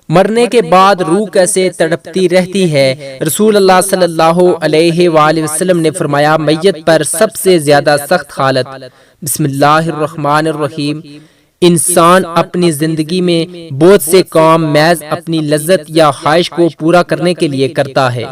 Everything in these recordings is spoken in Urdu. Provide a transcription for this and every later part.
مرنے کے بعد روح کیسے تڑپتی رہتی ہے؟ رسول اللہ صلی اللہ علیہ وآلہ وسلم نے فرمایا، میت پر سب سے زیادہ سخت حالت، بسم اللہ الرحمن الرحیم، انسان اپنی زندگی میں بہت سے کام محض اپنی لذت یا خواہش کو پورا کرنے کے لیے کرتا ہے،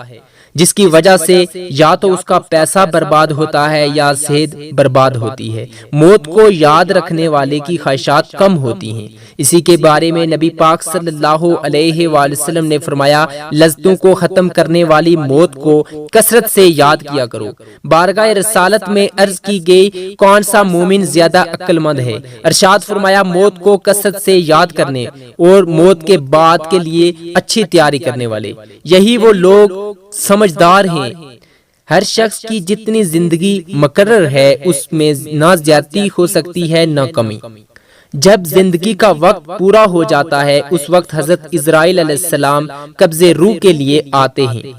جس کی وجہ سے یا تو اس کا پیسہ برباد ہوتا ہے یا صحت برباد ہوتی ہے۔ موت کو یاد رکھنے والے کی خواہشات کم ہوتی ہیں۔ اسی کے بارے میں نبی پاک صلی اللہ علیہ وآلہ وسلم نے فرمایا، لذتوں کو ختم کرنے والی موت کو کثرت سے یاد کیا کرو۔ بارگاہ رسالت میں عرض کی گئی، کون سا مومن زیادہ عقل مند ہے؟ ارشاد فرمایا، موت کو کثرت سے یاد کرنے اور موت کے بعد کے لیے اچھی تیاری کرنے والے، یہی وہ لوگ سمجھدار ہیں۔ ہر شخص کی جتنی زندگی مقرر ہے، اس میں نہ زیادتی ہو سکتی ہے نہ کمی۔ جب زندگی کا وقت پورا ہو جاتا ہے، اس وقت حضرت اسرائیل علیہ السلام قبضے روح کے لیے آتے ہیں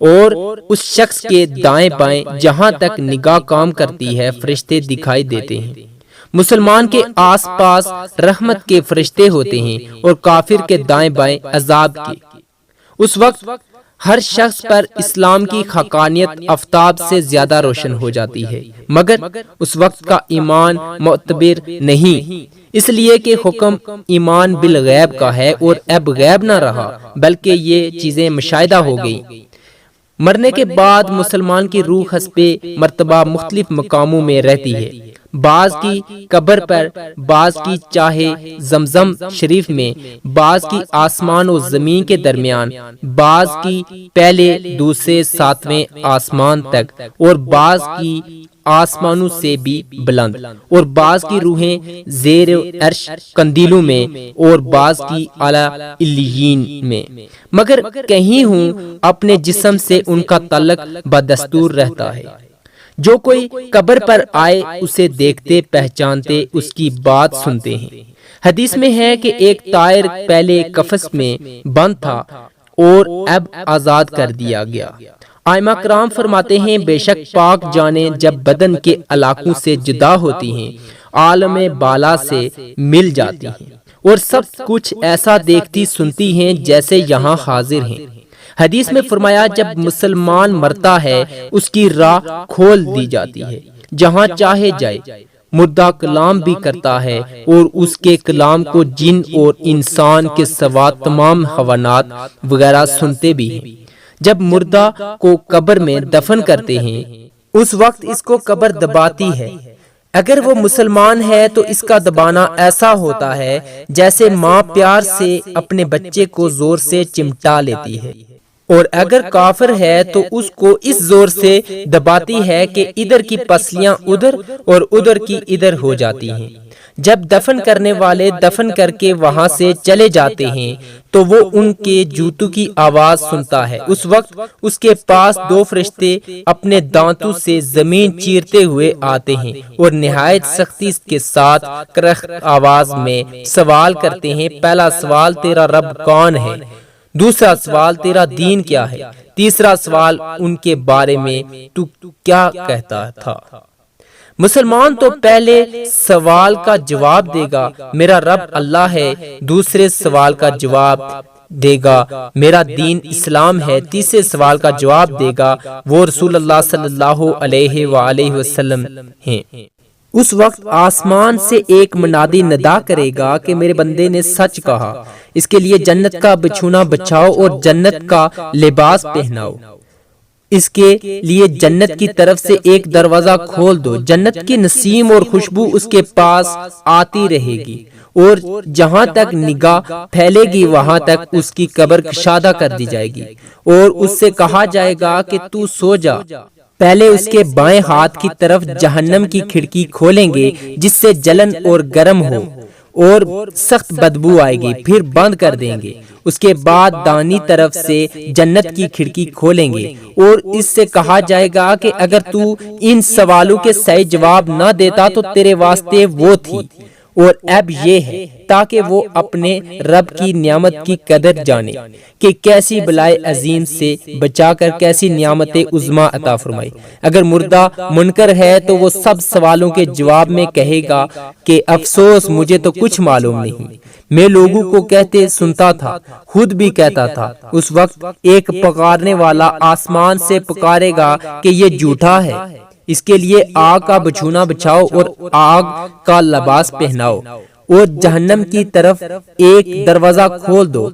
اور اس شخص کے دائیں بائیں جہاں تک نگاہ کام کرتی ہے فرشتے دکھائی دیتے ہیں۔ مسلمان کے آس پاس رحمت کے فرشتے ہوتے ہیں اور کافر کے دائیں بائیں عذاب کے۔ اس وقت ہر شخص پر اسلام کی حقانیت آفتاب سے زیادہ روشن ہو جاتی ہے، مگر اس وقت کا ایمان معتبر نہیں، اس لیے کہ حکم ایمان بالغیب کا ہے اور اب غیب نہ رہا بلکہ یہ چیزیں مشاہدہ ہو گئی۔ مرنے کے بعد مسلمان کی روح حسب مرتبہ مختلف مقاموں میں رہتی ہے، بعض کی قبر پر، بعض کی چاہے زمزم شریف میں، بعض کی آسمان و زمین کے درمیان، بعض کی پہلے دوسرے ساتویں آسمان تک، اور بعض کی آسمانوں سے بھی بلند، اور بعض کی روحیں زیر عرش قندیلوں میں، اور بعض کی اعلیٰ علیین میں، مگر کہیں ہوں اپنے جسم سے ان کا تعلق بدستور رہتا ہے۔ جو کوئی قبر پر آئے اسے دیکھتے پہچانتے اس کی بات سنتے ہیں۔ حدیث میں ہے کہ ایک طائر پہلے قفس میں بند تھا اور اب آزاد کر دیا گیا۔ ائمہ کرام فرماتے ہیں، بے شک پاک جانیں جب بدن کے علاقوں سے جدا ہوتی ہیں، عالم بالا سے مل جاتی ہیں اور سب کچھ ایسا دیکھتی سنتی ہیں جیسے یہاں حاضر ہیں۔ حدیث میں فرمایا، جب مسلمان مرتا ہے اس کی راہ کھول دی جاتی ہے، جہاں چاہے جائے۔ مردہ کلام بھی کرتا ہے اور اس کے کلام کو جن اور انسان کے سوا تمام حیوانات وغیرہ سنتے بھی ہیں۔ جب مردہ کو قبر میں دفن کرتے ہیں اس وقت اس کو قبر دباتی ہے۔ اگر وہ مسلمان ہے تو اس کا دبانا ایسا ہوتا ہے جیسے ماں پیار سے اپنے بچے کو زور سے چمٹا لیتی ہے، اور اگر کافر ہے تو اس کو اس زور سے دباتی ہے کہ ادھر کی پسلیاں ادھر اور ادھر کی ادھر ہو جاتی ہیں۔ جب دفن کرنے والے دفن کر کے وہاں سے چلے جاتے ہیں تو وہ ان کے جوتوں کی آواز سنتا ہے۔ اس وقت اس کے پاس دو فرشتے اپنے دانتوں سے زمین چیرتے ہوئے آتے ہیں اور نہایت سختی کے ساتھ کرخت آواز میں سوال کرتے ہیں، پہلا سوال، تیرا رب کون ہے؟ دوسرا سوال، تیرا دین کیا ہے؟ تیسرا سوال، ان کے بارے میں تو کیا کہتا تھا؟ مسلمان تو پہلے سوال کا جواب دے گا، میرا رب اللہ ہے، دوسرے سوال کا جواب دے گا، میرا دین اسلام ہے، تیسرے سوال کا جواب دے گا، وہ رسول اللہ صلی اللہ علیہ وآلہ وسلم ہیں۔ اس وقت آسمان سے ایک منادی ندا کرے گا کہ میرے بندے نے سچ کہا، اس کے لیے جنت کا بچھونا بچھاؤ اور جنت کا لباس پہناؤ، اس کے لیے جنت کی طرف سے ایک دروازہ کھول دو، جنت کی نسیم اور خوشبو اس کے پاس آتی رہے گی، اور جہاں تک نگاہ پھیلے گی وہاں تک اس کی قبر کشادہ کر دی جائے گی، اور اس سے کہا جائے گا کہ تو سو جا۔ پہلے اس کے بائیں ہاتھ کی طرف جہنم کی کھڑکی کھولیں گے جس سے جلن اور گرم ہو اور سخت بدبو آئے گی، پھر بند کر دیں گے۔ اس کے بعد دانی طرف سے جنت کی کھڑکی کھولیں گے اور اس سے کہا جائے گا کہ اگر تو ان سوالوں کے صحیح جواب نہ دیتا تو تیرے واسطے وہ تھی، اور اب یہ ہے تاکہ وہ اپنے رب کی نعمت کی قدر جانے کہ کیسی بلائے عظیم سے بچا کر کیسی نعمت عظمیٰ عطا فرمائی۔ اگر مردہ منکر ہے تو وہ سب سوالوں کے جواب میں کہے گا کہ افسوس، مجھے تو کچھ معلوم نہیں، میں لوگوں کو کہتے سنتا تھا، خود بھی کہتا تھا۔ اس وقت ایک پکارنے والا آسمان سے پکارے گا کہ یہ جھوٹا ہے، اس کے لیے آگ کا بچھونا بچھاؤ اور آگ کا لباس پہناؤ، اور جہنم کی طرف ایک دروازہ کھول دو،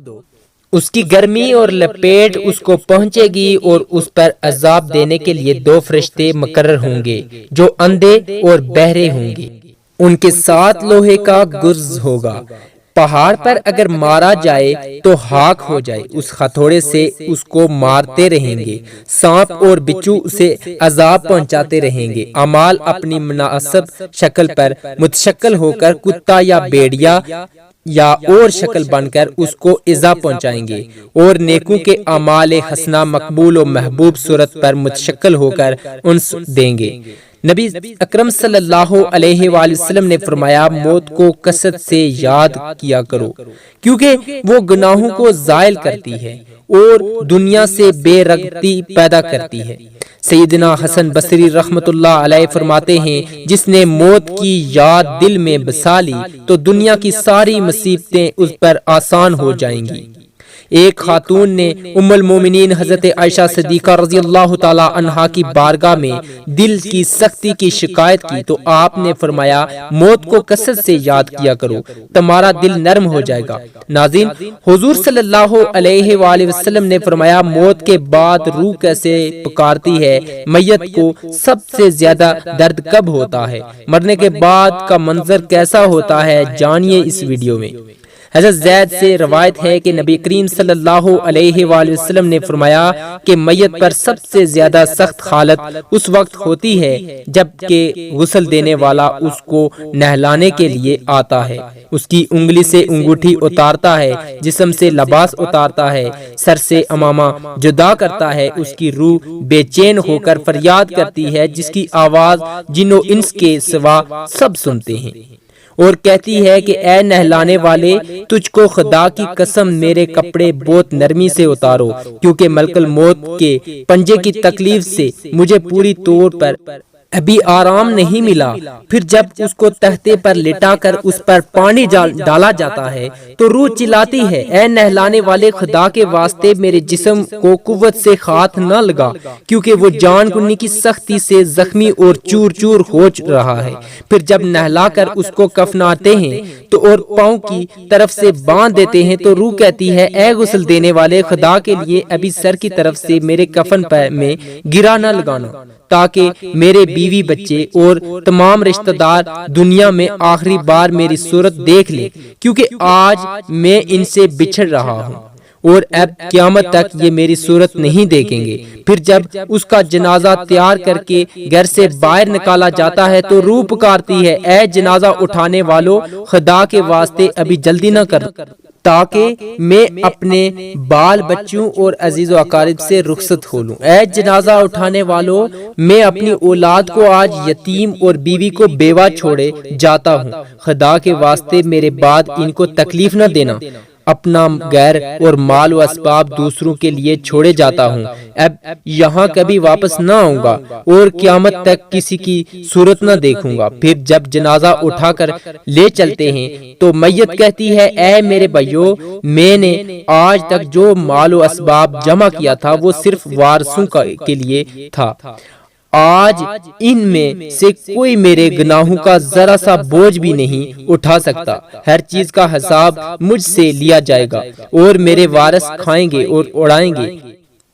اس کی گرمی اور لپیٹ اس کو پہنچے گی، اور اس پر عذاب دینے کے لیے 2 فرشتے مقرر ہوں گے جو اندھے اور بہرے ہوں گے، ان کے ساتھ لوہے کا گرز ہوگا۔ پہاڑ پر اگر مارا جائے تو خاک ہو جائے، اس ہتھوڑے سے اس کو مارتے رہیں گے، سانپ اور بچھو اسے عذاب پہنچاتے رہیں گے۔ اعمال اپنی مناسب شکل پر متشکل ہو کر کتا یا بھیڑیا یا اور شکل بن کر اس کو ایذا پہنچائیں گے، اور نیکوں کے اعمال حسنہ مقبول و محبوب صورت پر متشکل ہو کر انس دیں گے۔ نبی اکرم صلی اللہ علیہ وآلہ وسلم نے فرمایا، موت کو کثرت سے یاد کیا کرو کیونکہ وہ گناہوں کو زائل کرتی ہے اور دنیا سے بے رغبتی پیدا کرتی ہے۔ سیدنا حسن بصری رحمت اللہ علیہ فرماتے ہیں، جس نے موت کی یاد دل میں بسا لی تو دنیا کی ساری مصیبتیں اس پر آسان ہو جائیں گی۔ ایک خاتون نے ام المومنین حضرت عائشہ صدیقہ رضی اللہ تعالی عنہا کی بارگاہ میں دل کی سختی کی شکایت کی تو آپ نے فرمایا، موت کو کثرت سے یاد کیا کرو، تمہارا دل نرم ہو جائے گا۔ ناظرین، حضور صلی اللہ علیہ وآلہ وسلم نے فرمایا، موت کے بعد روح کیسے پکارتی ہے، میت کو سب سے زیادہ درد کب ہوتا ہے، مرنے کے بعد کا منظر کیسا ہوتا ہے، جانیے اس ویڈیو میں۔ حضرت زید سے روایت ہے کہ نبی کریم صلی اللہ علیہ وآلہ وسلم نے فرمایا کہ میت پر سب سے زیادہ سخت حالت اس وقت ہوتی ہے جب کہ غسل دینے والا اس کو نہلانے کے لیے آتا ہے، اس کی انگلی سے انگوٹھی اتارتا ہے، جسم سے لباس اتارتا ہے، سر سے امامہ جدا کرتا ہے، اس کی روح بے چین ہو کر فریاد کرتی ہے جس کی آواز جن و انس کے سوا سب سنتے ہیں، اور کہتی ہے کہ اے نہلانے والے، تجھ کو خدا کی قسم میرے کپڑے بہت نرمی سے اتارو، کیونکہ ملک الموت کے پنجے کی تکلیف سے مجھے پوری طور پر ابھی آرام نہیں ملا۔ پھر جب اس کو تختے پر لٹا کر اس پر پانی ڈالا جاتا ہے تو روح چلاتی ہے، اے نہلانے والے، خدا کے واسطے میرے جسم کو قوت سے ہاتھ نہ لگا، کیونکہ وہ جان کنی کی سختی سے زخمی اور چور چور ہو رہا ہے۔ پھر جب نہلا کر اس کو کفناتے ہیں تو اور پاؤں کی طرف سے باندھ دیتے ہیں تو روح کہتی ہے، اے غسل دینے والے، خدا کے لیے ابھی سر کی طرف سے میرے کفن میں گرا نہ لگانا، تاکہ میرے بیوی بچے اور تمام رشتہ دار دنیا میں آخری بار میری صورت دیکھ لیں، کیونکہ آج میں ان سے بچھڑ رہا ہوں اور اب قیامت تک یہ میری صورت نہیں دیکھیں گے۔ پھر جب اس کا جنازہ تیار کر کے گھر سے باہر نکالا جاتا ہے تو روح پکارتی ہے، اے جنازہ اٹھانے والو، خدا کے واسطے ابھی جلدی نہ کر، تاکہ میں اپنے بال بچوں اور عزیز و اقارب سے رخصت ہو لوں۔ اے جنازہ اٹھانے والو، میں اپنی اولاد کو آج یتیم اور بیوی کو بیوہ چھوڑے جاتا ہوں، خدا کے واسطے میرے بعد ان کو تکلیف نہ دینا، اپنا گھر اور مال و اسباب دوسروں کے لیے چھوڑے جاتا ہوں، اب یہاں کبھی واپس نہ آؤں گا اور قیامت تک کسی کی صورت نہ دیکھوں گا۔ پھر جب جنازہ اٹھا کر لے چلتے ہیں تو میت کہتی ہے، اے میرے بھائیو، میں نے آج تک جو مال و اسباب جمع کیا تھا وہ صرف وارثوں کے لیے تھا، آج ان میں سے کوئی میرے گناہوں کا ذرا سا بوجھ بھی نہیں اٹھا سکتا، ہر چیز کا حساب مجھ سے لیا جائے گا اور میرے وارث کھائیں گے اور اڑائیں گے۔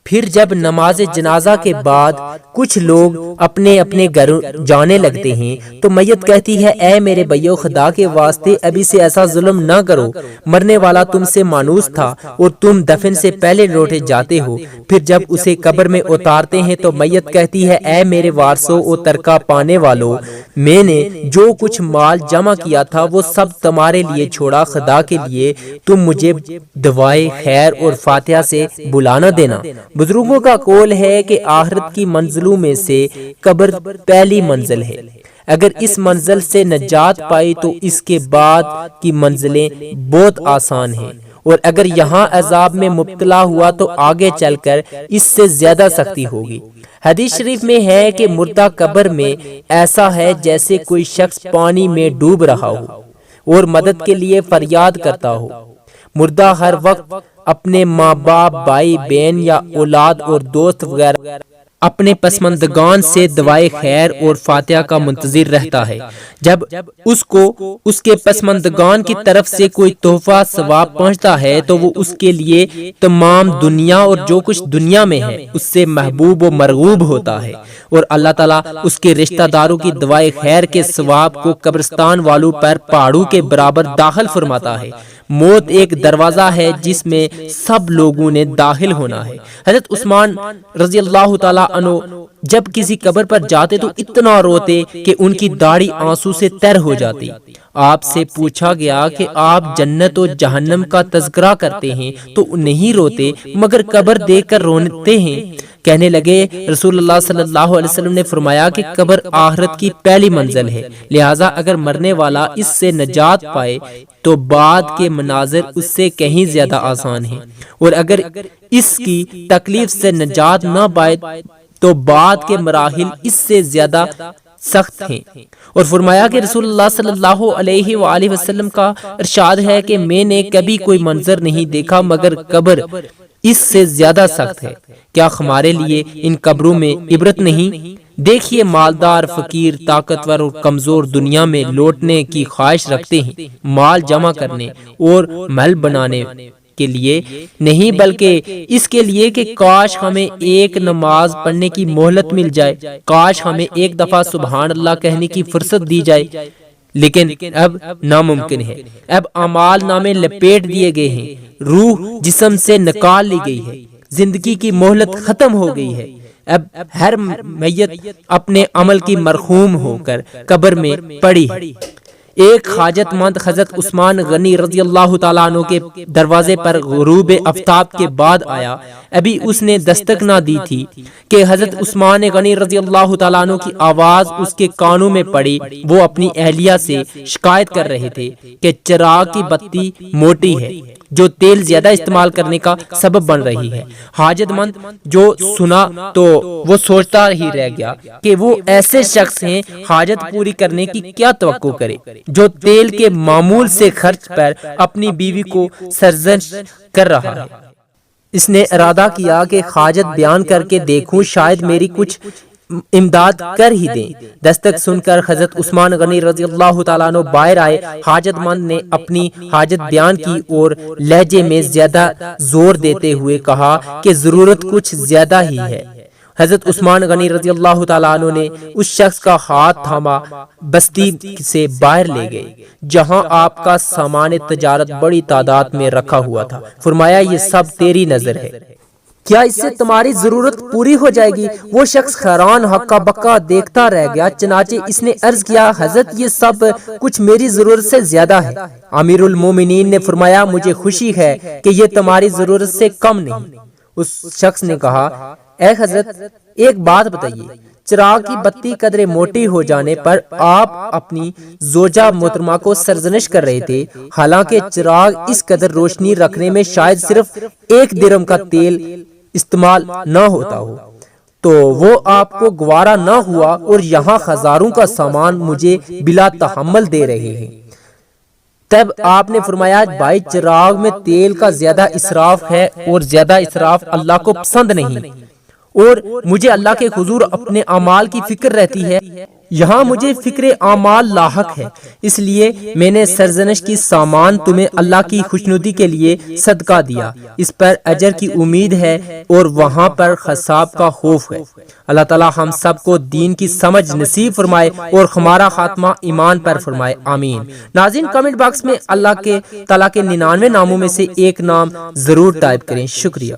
پھر جب نماز جنازہ کے بعد کچھ لوگ اپنے اپنے گھر جانے لگتے ہیں تو میت کہتی ہے، اے میرے بھائیو، خدا کے واسطے ابھی سے ایسا ظلم نہ کرو، مرنے والا تم سے مانوس تھا اور تم دفن سے پہلے لوٹے جاتے ہو۔ پھر جب اسے قبر میں اتارتے ہیں تو میت کہتی ہے، اے میرے وارثوں اور ترکہ پانے والو، میں نے جو کچھ مال جمع کیا تھا وہ سب تمہارے لیے چھوڑا، خدا کے لیے تم مجھے دعائے خیر اور فاتحہ سے بلا نہ دینا۔ بزرگوں کا قول ہے کہ آخرت کی منزلوں میں سے قبر پہلی منزل ہے، اگر اس منزل سے نجات پائی تو اس کے بعد کی منزلیں بہت آسان ہیں، اور اگر یہاں عذاب میں مبتلا ہوا تو آگے چل کر اس سے زیادہ سختی ہوگی۔ حدیث شریف میں ہے کہ مردہ قبر میں ایسا ہے جیسے کوئی شخص پانی میں ڈوب رہا ہو، اور مدد کے لیے فریاد کرتا ہو۔ مردہ ہر وقت اپنے ماں باپ، بھائی بہن یا اولاد اور دوست وغیرہ اپنے پسماندگان سے دعائے خیر اور فاتحہ کا منتظر رہتا ہے۔ جب اس کو اس کے پسماندگان کی طرف سے کوئی تحفہ ثواب پہنچتا ہے تو وہ اس کے لیے تمام دنیا اور جو کچھ دنیا میں ہے اس سے محبوب و مرغوب ہوتا ہے، اور اللہ تعالیٰ اس کے رشتہ داروں کی دعائے خیر کے ثواب کو قبرستان والوں پر پہاڑوں کے برابر داخل فرماتا ہے۔ موت ایک دروازہ ہے جس میں سب لوگوں نے داخل ہونا ہے۔ حضرت عثمان رضی اللہ تعالیٰ عنہ جب کسی قبر پر جاتے تو اتنا روتے کہ ان کی داڑھی آنسو سے تر ہو جاتی۔ آپ سے پوچھا گیا کہ آپ جنت و جہنم کا تذکرہ کرتے ہیں تو نہیں روتے مگر قبر دیکھ کر روتے ہیں؟ کہنے لگے رسول اللہ صلی اللہ علیہ وسلم نے فرمایا کہ قبر آخرت کی پہلی منزل ہے، لہٰذا اگر مرنے والا اس سے نجات پائے تو بعد کے مناظر اس سے کہیں زیادہ آسان ہیں، اور اگر اس کی تکلیف سے نجات نہ پائے تو بعد کے مراحل اس سے زیادہ سخت ہیں۔ اور فرمایا کہ رسول اللہ صلی اللہ علیہ وآلہ وسلم کا ارشاد ہے کہ میں نے کبھی کوئی منظر نہیں دیکھا مگر قبر اس سے زیادہ سخت ہے۔ کیا ہمارے لیے ان قبروں میں عبرت نہیں؟ دیکھیے مالدار، فقیر، طاقتور اور کمزور دنیا میں لوٹنے کی خواہش رکھتے ہیں، مال جمع کرنے اور محل بنانے کے لیے نہیں بلکہ اس کے لیے کہ کاش ہمیں ایک نماز پڑھنے کی مہلت مل جائے، کاش ہمیں ایک دفعہ سبحان اللہ کہنے کی فرصت دی جائے، لیکن اب ناممکن ہے۔ اب اعمال نامے لپیٹ دیے گئے ہیں، روح جسم سے نکال لی گئی ہے، زندگی کی مہلت ختم ہو گئی ہے۔ اب ہر میت اپنے عمل کی مرحوم ہو کر قبر میں پڑی ہے۔ ایک حاجت مند حضرت عثمان غنی رضی اللہ تعالیٰ عنہ کے دروازے پر غروب آفتاب کے بعد آیا۔ ابھی اس نے دستک نہ دی تھی کہ حضرت عثمان غنی رضی اللہ تعالیٰ عنہ کی آواز اس کے کانوں میں پڑی۔ وہ اپنی اہلیہ سے شکایت کر رہے تھے کہ چراغ کی بتی موٹی ہے جو تیل زیادہ استعمال کرنے کا سبب بن رہی ہے۔ حاجت مند جو سنا تو وہ سوچتا ہی رہ گیا کہ وہ ایسے شخص ہیں حاجت پوری کرنے کی کیا توقع کرے جو تیل کے معمول سے خرچ پر اپنی بیوی کو سرزنش کر رہا ہے۔ اس نے ارادہ کیا کہ حاجت بیان کر کے دیکھوں، شاید میری کچھ امداد کر ہی دیں۔ دستک سن کر حضرت عثمان غنی رضی اللہ تعالیٰ عنہ باہر آئے۔ حاجت مند نے اپنی حاجت بیان کی اور لہجے میں زیادہ زور دیتے ہوئے کہا کہ ضرورت کچھ زیادہ ہی ہے۔ حضرت عثمان غنی رضی اللہ تعالیٰ عنہ نے اس شخص کا ہاتھ تھاما، بستی سے باہر لے گئے جہاں آپ کا سامان تجارت بڑی تعداد میں رکھا ہوا تھا۔ فرمایا یہ سب تیری نظر ہے، کیا اس سے تمہاری ضرورت پوری ہو جائے گی؟ وہ شخص حیران ہکا بکا دیکھتا رہ گیا، چنانچہ اس نے عرض کیا حضرت یہ سب کچھ میری ضرورت سے زیادہ ہے۔ امیر المومنین نے فرمایا مجھے خوشی ہے کہ یہ تمہاری ضرورت سے کم نہیں۔ اس شخص نے کہا اے حضرت ایک بات بتائیے، چراغ کی بتی قدرے موٹی ہو جانے پر آپ اپنی زوجہ محترمہ کو سرزنش کر رہے تھے، حالانکہ چراغ اس قدر روشنی رکھنے میں شاید صرف 1 درہم کا تیل استعمال نہ ہوتا ہو، تو وہ آپ کو گوارا نہ ہوا اور یہاں ہزاروں کا سامان مجھے بلا تحمل دے رہے ہیں۔ تب آپ نے فرمایا بھائی چراغ میں تیل کا زیادہ اسراف ہے اور زیادہ اسراف اللہ کو پسند نہیں، اور مجھے اللہ کے حضور اپنے اعمال کی فکر رہتی ہے، یہاں مجھے فکر اعمال لاحق ہے، اس لیے میں نے سرزنش کی سامان تمہیں اللہ کی خوشنودی کے لیے صدقہ دیا، اس پر اجر کی امید ہے اور وہاں پر حساب کا خوف ہے۔ اللہ تعالی ہم سب کو دین کی سمجھ نصیب فرمائے اور ہمارا خاتمہ ایمان پر فرمائے، آمین۔ ناظرین کمنٹ باکس میں اللہ کے تعالیٰ کے 99 ناموں میں سے ایک نام ضرور ٹائپ کریں، شکریہ۔